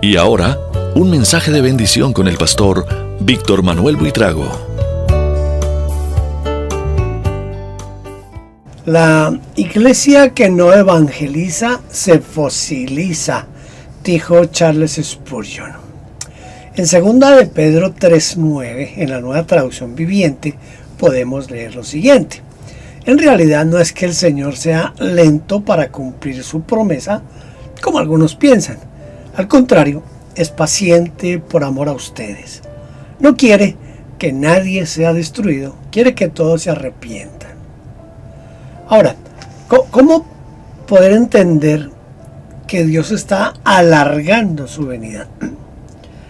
Y ahora, un mensaje de bendición con el pastor Víctor Manuel Buitrago. La iglesia que no evangeliza se fosiliza, dijo Charles Spurgeon. En 2 de Pedro 3:9, en la Nueva Traducción Viviente, podemos leer lo siguiente. En realidad no es que el Señor sea lento para cumplir su promesa, como algunos piensan. Al contrario, es paciente por amor a ustedes. No quiere que nadie sea destruido, quiere que todos se arrepientan. Ahora, ¿cómo poder entender que Dios está alargando su venida?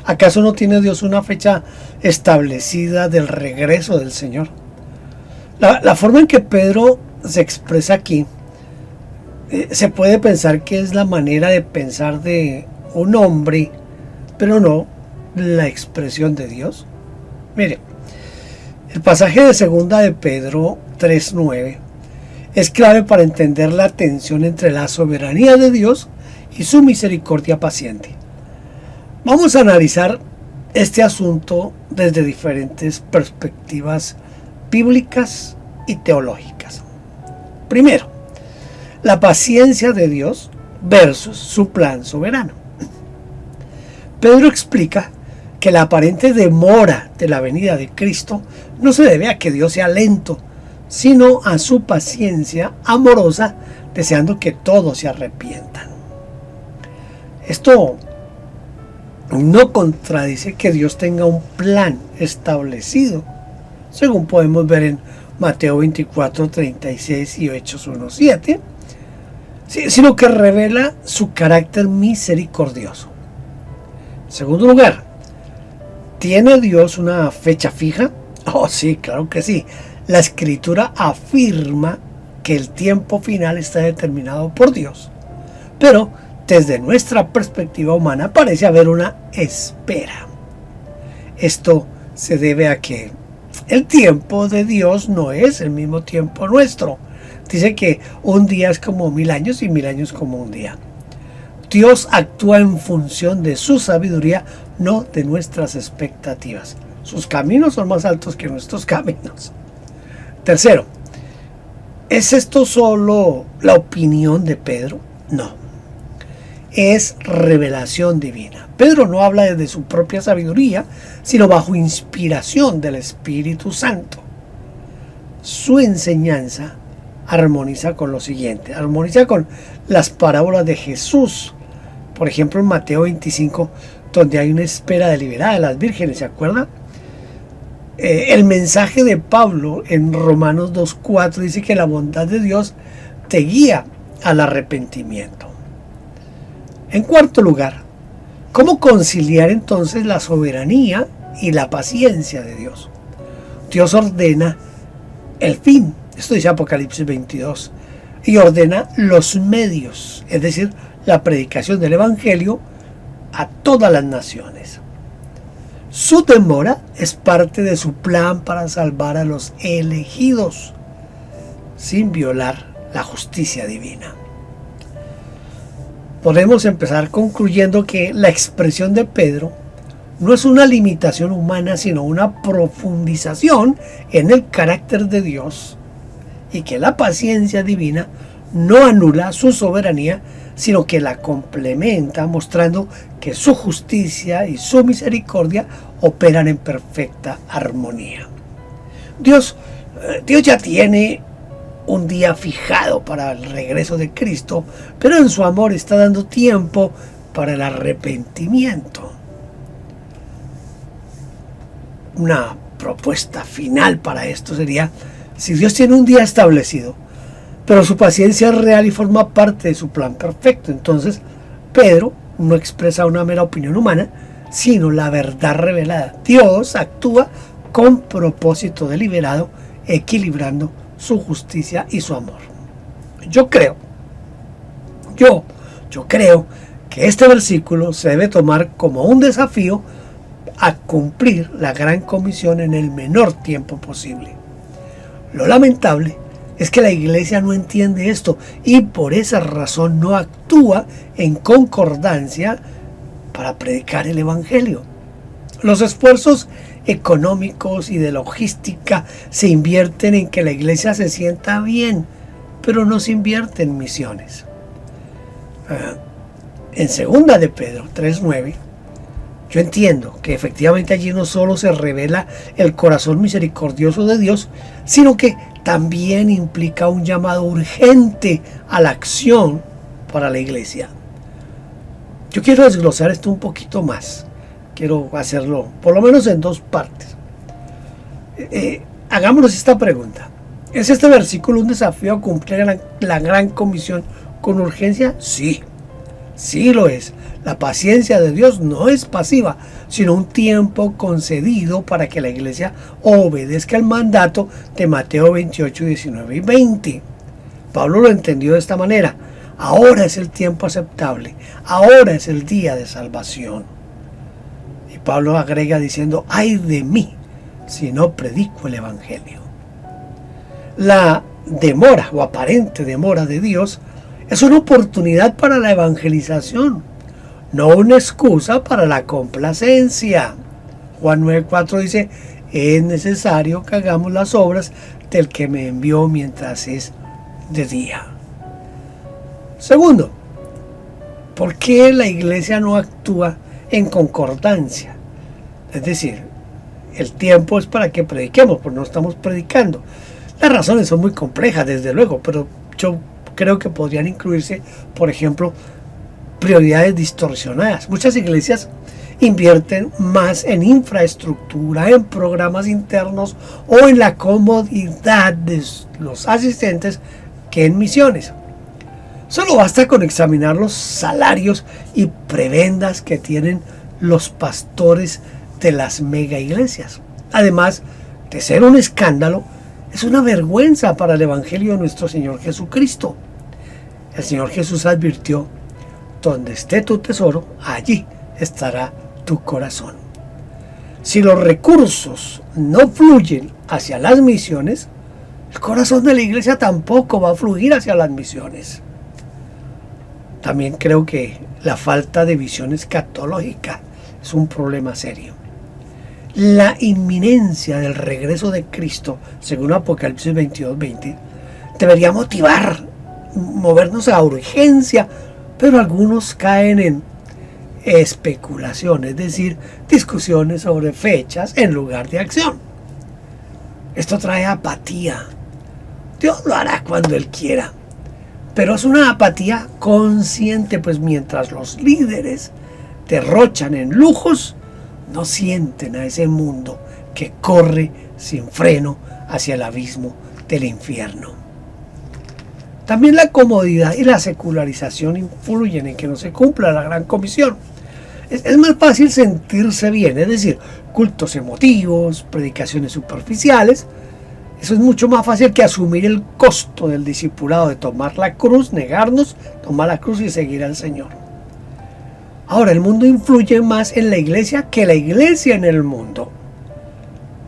¿Acaso no tiene Dios una fecha establecida del regreso del Señor? La forma en que Pedro se expresa aquí, se puede pensar que es la manera de pensar de un hombre, pero no la expresión de Dios. Mire, el pasaje de 2 de Pedro 3:9 es clave para entender la tensión entre la soberanía de Dios y su misericordia paciente. Vamos a analizar este asunto desde diferentes perspectivas bíblicas y teológicas. Primero, la paciencia de Dios versus su plan soberano. Pedro explica que la aparente demora de la venida de Cristo no se debe a que Dios sea lento, sino a su paciencia amorosa, deseando que todos se arrepientan. Esto no contradice que Dios tenga un plan establecido, según podemos ver en Mateo 24:36 y Hechos 1:7, sino que revela su carácter misericordioso. En segundo lugar, ¿tiene Dios una fecha fija? Oh, sí, claro que sí. La Escritura afirma que el tiempo final está determinado por Dios, pero desde nuestra perspectiva humana parece haber una espera. Esto se debe a que el tiempo de Dios no es el mismo tiempo nuestro. Dice que un día es como 1000 años y 1000 años como un día. Dios actúa en función de su sabiduría, no de nuestras expectativas. Sus caminos son más altos que nuestros caminos. Tercero, ¿es esto solo la opinión de Pedro? No. Es revelación divina. Pedro no habla desde su propia sabiduría, sino bajo inspiración del Espíritu Santo. Su enseñanza armoniza con lo siguiente, armoniza con las parábolas de Jesús. Por ejemplo, en Mateo 25, donde hay una espera deliberada de las vírgenes, ¿se acuerdan? El mensaje de Pablo en Romanos 2:4 dice que la bondad de Dios te guía al arrepentimiento. En cuarto lugar, ¿cómo conciliar entonces la soberanía y la paciencia de Dios? Dios ordena el fin, esto dice Apocalipsis 22, y ordena los medios, es decir, la predicación del Evangelio a todas las naciones. Su demora es parte de su plan para salvar a los elegidos, sin violar la justicia divina. Podemos empezar concluyendo que la expresión de Pedro no es una limitación humana, sino una profundización en el carácter de Dios, y que la paciencia divina no anula su soberanía, sino que la complementa, mostrando que su justicia y su misericordia operan en perfecta armonía. Dios ya tiene un día fijado para el regreso de Cristo, pero en su amor está dando tiempo para el arrepentimiento. Una propuesta final para esto sería: si Dios tiene un día establecido, pero su paciencia es real y forma parte de su plan perfecto, entonces Pedro no expresa una mera opinión humana, sino la verdad revelada. Dios actúa con propósito deliberado, equilibrando su justicia y su amor. Yo creo que este versículo se debe tomar como un desafío a cumplir la gran comisión en el menor tiempo posible. Lo lamentable es que la iglesia no entiende esto y por esa razón no actúa en concordancia para predicar el Evangelio. Los esfuerzos económicos y de logística se invierten en que la iglesia se sienta bien, pero no se invierte en misiones. En 2 de Pedro 3:9, yo entiendo que efectivamente allí no solo se revela el corazón misericordioso de Dios, sino que también implica un llamado urgente a la acción para la iglesia. Yo quiero desglosar esto un poquito más. Quiero hacerlo por lo menos en 2 partes. Hagámonos esta pregunta. ¿Es este versículo un desafío a cumplir la gran comisión con urgencia? Sí, sí lo es. La paciencia de Dios no es pasiva, sino un tiempo concedido para que la iglesia obedezca el mandato de Mateo 28, 19 y 20. Pablo lo entendió de esta manera. Ahora es el tiempo aceptable. Ahora es el día de salvación. Y Pablo agrega diciendo, ¡ay de mí si no predico el Evangelio! La demora o aparente demora de Dios es una oportunidad para la evangelización, no una excusa para la complacencia. Juan 9:4 dice, es necesario que hagamos las obras del que me envió mientras es de día. Segundo, ¿por qué la iglesia no actúa en concordancia? Es decir, el tiempo es para que prediquemos, pero no estamos predicando. Las razones son muy complejas, desde luego, pero yo creo que podrían incluirse, por ejemplo, prioridades distorsionadas. Muchas iglesias invierten más en infraestructura, en programas internos o en la comodidad de los asistentes que en misiones. Solo basta con examinar los salarios y prebendas que tienen los pastores de las mega iglesias. Además de ser un escándalo, es una vergüenza para el Evangelio de nuestro Señor Jesucristo. El Señor Jesús advirtió, donde esté tu tesoro, allí estará tu corazón. Si los recursos no fluyen hacia las misiones, el corazón de la iglesia tampoco va a fluir hacia las misiones. También creo que la falta de visión escatológica es un problema serio. La inminencia del regreso de Cristo, según Apocalipsis 22:20, debería movernos a urgencia, pero algunos caen en especulación, es decir, discusiones sobre fechas en lugar de acción. Esto trae apatía. Dios lo hará cuando Él quiera, pero es una apatía consciente, pues mientras los líderes derrochan en lujos, no sienten a ese mundo que corre sin freno hacia el abismo del infierno. También la comodidad y la secularización influyen en que no se cumpla la gran comisión. Es más fácil sentirse bien, es decir, cultos emotivos, predicaciones superficiales. Eso es mucho más fácil que asumir el costo del discipulado de tomar la cruz, negarnos, tomar la cruz y seguir al Señor. Ahora, el mundo influye más en la iglesia que la iglesia en el mundo.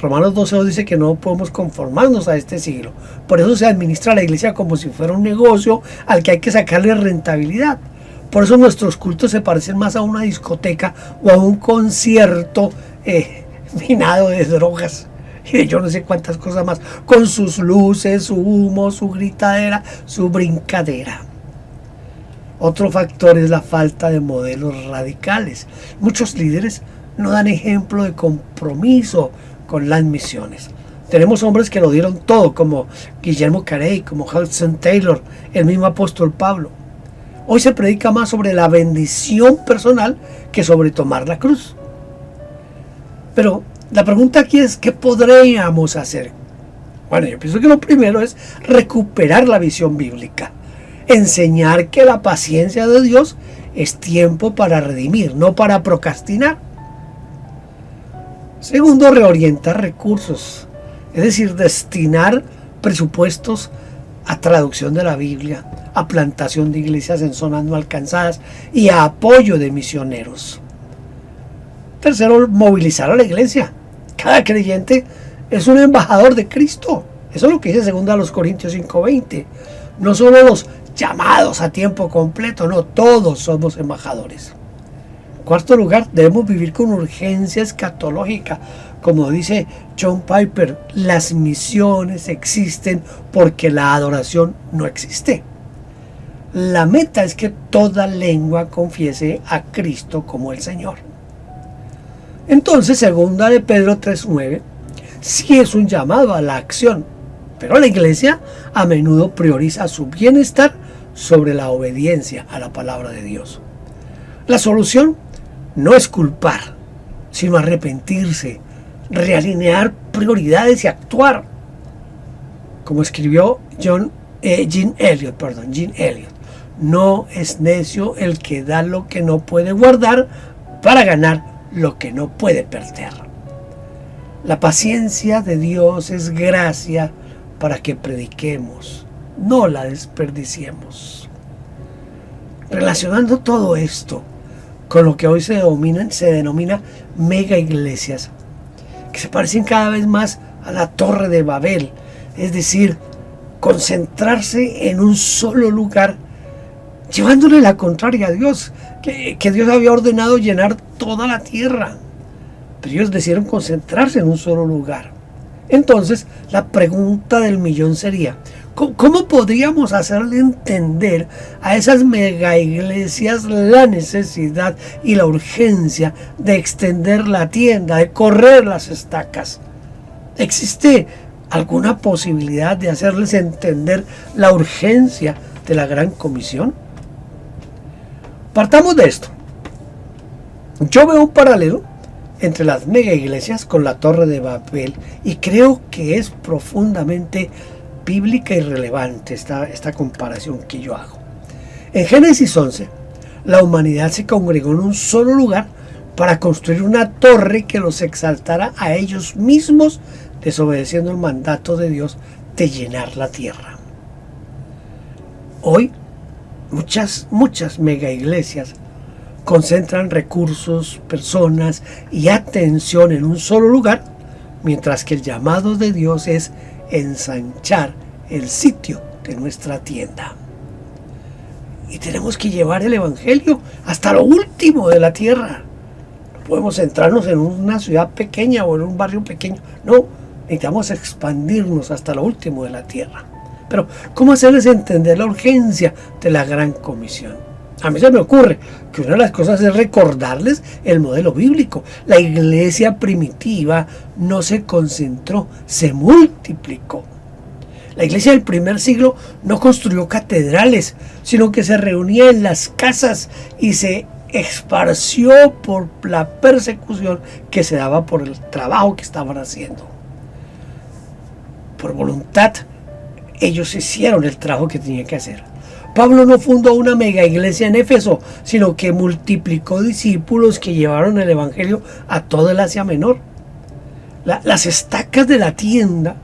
Romanos 12 dice que no podemos conformarnos a este siglo. Por eso se administra la iglesia como si fuera un negocio al que hay que sacarle rentabilidad. Por eso nuestros cultos se parecen más a una discoteca o a un concierto minado de drogas y de yo no sé cuántas cosas más, con sus luces, su humo, su gritadera, su brincadera. Otro factor es la falta de modelos radicales. Muchos líderes no dan ejemplo de compromiso con las misiones. Tenemos hombres que lo dieron todo, como Guillermo Carey, como Hudson Taylor, el mismo apóstol Pablo. Hoy se predica más sobre la bendición personal que sobre tomar la cruz. Pero la pregunta aquí es, ¿qué podríamos hacer? Bueno, yo pienso que lo primero es recuperar la visión bíblica. Enseñar que la paciencia de Dios es tiempo para redimir, no para procrastinar. Segundo, reorientar recursos, es decir, destinar presupuestos a traducción de la Biblia, a plantación de iglesias en zonas no alcanzadas y a apoyo de misioneros. Tercero, movilizar a la iglesia. Cada creyente es un embajador de Cristo. Eso es lo que dice 2 Corintios 5:20. No solo los llamados a tiempo completo, no, todos somos embajadores. Cuarto lugar, debemos vivir con urgencia escatológica. Como dice John Piper, las misiones existen porque la adoración no existe. La meta es que toda lengua confiese a Cristo como el Señor. Entonces, segunda de Pedro 3:9, sí es un llamado a la acción, pero la iglesia a menudo prioriza su bienestar sobre la obediencia a la palabra de Dios. La solución no es culpar, sino arrepentirse, realinear prioridades y actuar. Como escribió Gene Elliot, no es necio el que da lo que no puede guardar para ganar lo que no puede perder. La paciencia de Dios es gracia para que prediquemos, no la desperdiciemos. Relacionando todo esto con lo que hoy se denomina mega iglesias, que se parecen cada vez más a la Torre de Babel, es decir, concentrarse en un solo lugar, llevándole la contraria a Dios, que Dios había ordenado llenar toda la tierra, pero ellos decidieron concentrarse en un solo lugar. Entonces, la pregunta del millón sería, ¿cómo podríamos hacerle entender a esas mega iglesias la necesidad y la urgencia de extender la tienda, de correr las estacas? ¿Existe alguna posibilidad de hacerles entender la urgencia de la gran comisión? Partamos de esto. Yo veo un paralelo entre las mega iglesias con la Torre de Babel y creo que es profundamente bíblica y relevante esta comparación que yo hago. En Génesis 11, la humanidad se congregó en un solo lugar para construir una torre que los exaltara a ellos mismos, desobedeciendo el mandato de Dios de llenar la tierra. Hoy, muchas mega iglesias concentran recursos, personas y atención en un solo lugar, mientras que el llamado de Dios es ensanchar el sitio de nuestra tienda. Y tenemos que llevar el evangelio hasta lo último de la tierra. No podemos centrarnos en una ciudad pequeña o en un barrio pequeño. No, necesitamos expandirnos hasta lo último de la tierra. Pero, ¿cómo hacerles entender la urgencia de la gran comisión? A mí se me ocurre que una de las cosas es recordarles el modelo bíblico. La iglesia primitiva no se concentró, se multiplicó. La iglesia del primer siglo no construyó catedrales, sino que se reunía en las casas y se esparció por la persecución que se daba por el trabajo que estaban haciendo. Por voluntad, ellos hicieron el trabajo que tenían que hacer. Pablo no fundó una mega iglesia en Éfeso, sino que multiplicó discípulos que llevaron el evangelio a toda el Asia Menor. Las estacas de la tienda,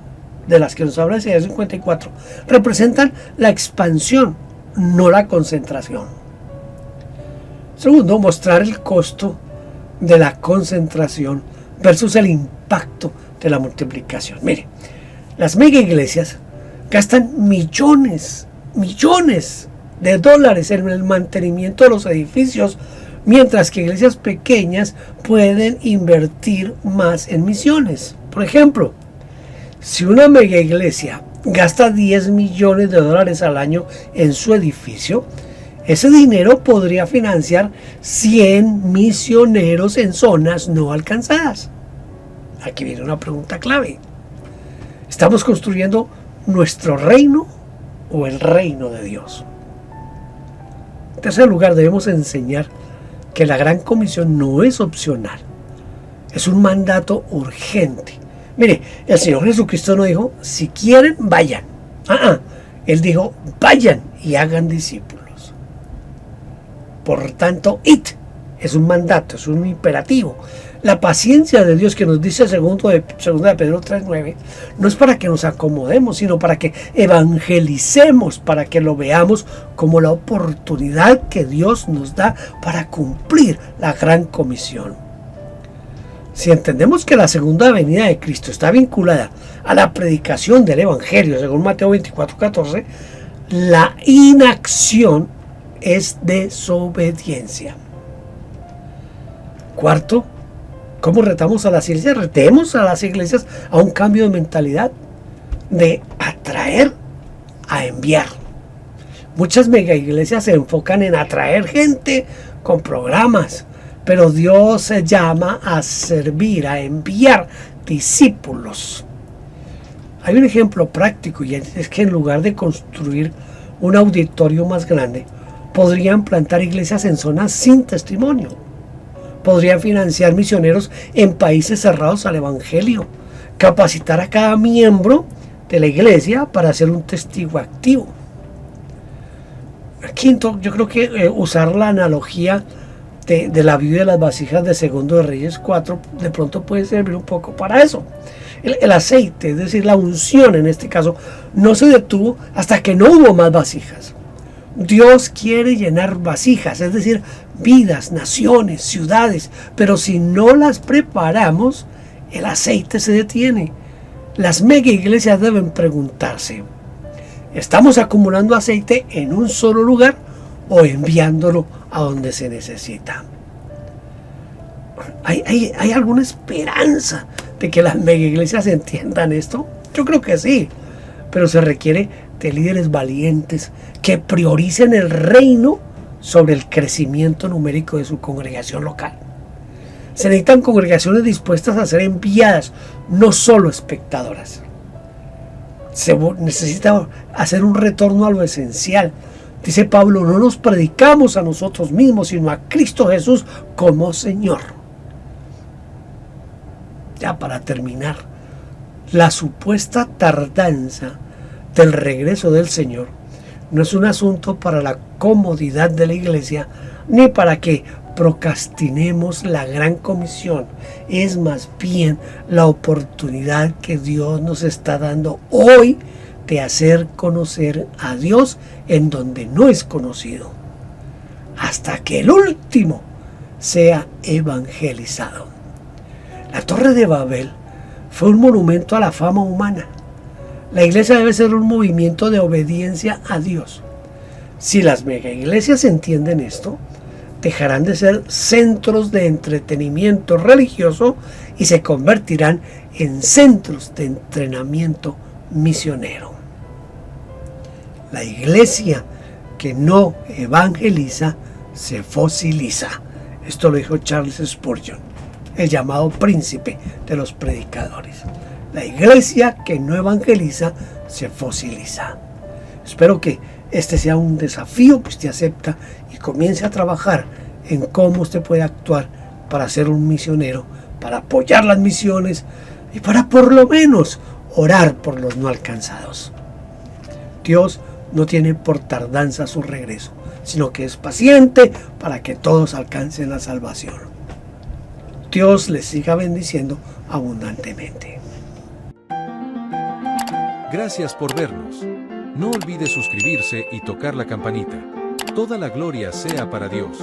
de las que nos habla Isaías 54, representan la expansión, no la concentración. Segundo, mostrar el costo de la concentración versus el impacto de la multiplicación. Mire, las mega iglesias gastan millones de dólares en el mantenimiento de los edificios, mientras que iglesias pequeñas pueden invertir más en misiones. Por ejemplo, si una mega iglesia gasta 10 millones de dólares al año en su edificio, ese dinero podría financiar 100 misioneros en zonas no alcanzadas. Aquí viene una pregunta clave. ¿Estamos construyendo nuestro reino o el reino de Dios? En tercer lugar, debemos enseñar que la gran comisión no es opcional, es un mandato urgente. Mire, el Señor Jesucristo no dijo, si quieren, vayan. Él dijo, vayan y hagan discípulos. Por tanto, id es un mandato, es un imperativo. La paciencia de Dios que nos dice segunda de Pedro 3:9 no es para que nos acomodemos, sino para que evangelicemos, para que lo veamos como la oportunidad que Dios nos da para cumplir la gran comisión. Si entendemos que la segunda venida de Cristo está vinculada a la predicación del evangelio, según Mateo 24:14, la inacción es desobediencia. Cuarto, ¿cómo retamos a las iglesias? Retemos a las iglesias a un cambio de mentalidad, de atraer a enviar. Muchas mega iglesias se enfocan en atraer gente con programas, pero Dios se llama a servir, a enviar discípulos. Hay un ejemplo práctico, y es que en lugar de construir un auditorio más grande, podrían plantar iglesias en zonas sin testimonio. Podrían financiar misioneros en países cerrados al evangelio, capacitar a cada miembro de la iglesia para ser un testigo activo. Quinto, yo creo que usar la analogía de la viuda de las vasijas de Segundo de Reyes 4 de pronto puede servir un poco para eso. El aceite, es decir, la unción en este caso, no se detuvo hasta que no hubo más vasijas. Dios quiere llenar vasijas, es decir, vidas, naciones, ciudades, pero si no las preparamos, el aceite se detiene. Las mega iglesias deben preguntarse: ¿estamos acumulando aceite en un solo lugar o enviándolo a donde se necesita? ¿Hay alguna esperanza de que las mega iglesias entiendan esto? Yo creo que sí, pero se requiere de líderes valientes que prioricen el reino sobre el crecimiento numérico de su congregación local. Se necesitan congregaciones dispuestas a ser enviadas, no solo espectadoras. Se necesita hacer un retorno a lo esencial. Dice Pablo: no nos predicamos a nosotros mismos, sino a Cristo Jesús como Señor. Ya para terminar, la supuesta tardanza del regreso del Señor no es un asunto para la comodidad de la iglesia, ni para que procrastinemos la gran comisión. Es más bien la oportunidad que Dios nos está dando hoy de hacer conocer a Dios en donde no es conocido, hasta que el último sea evangelizado. La Torre de Babel fue un monumento a la fama humana. La iglesia debe ser un movimiento de obediencia a Dios. Si las mega iglesias entienden esto, dejarán de ser centros de entretenimiento religioso y se convertirán en centros de entrenamiento misionero. La iglesia que no evangeliza se fosiliza. Esto lo dijo Charles Spurgeon, el llamado príncipe de los predicadores. La iglesia que no evangeliza se fosiliza. Espero que este sea un desafío que usted acepta y comience a trabajar en cómo usted puede actuar para ser un misionero, para apoyar las misiones y para por lo menos orar por los no alcanzados. Dios no tiene por tardanza su regreso, sino que es paciente para que todos alcancen la salvación. Dios les siga bendiciendo abundantemente. Gracias por vernos. No olvide suscribirse y tocar la campanita. Toda la gloria sea para Dios.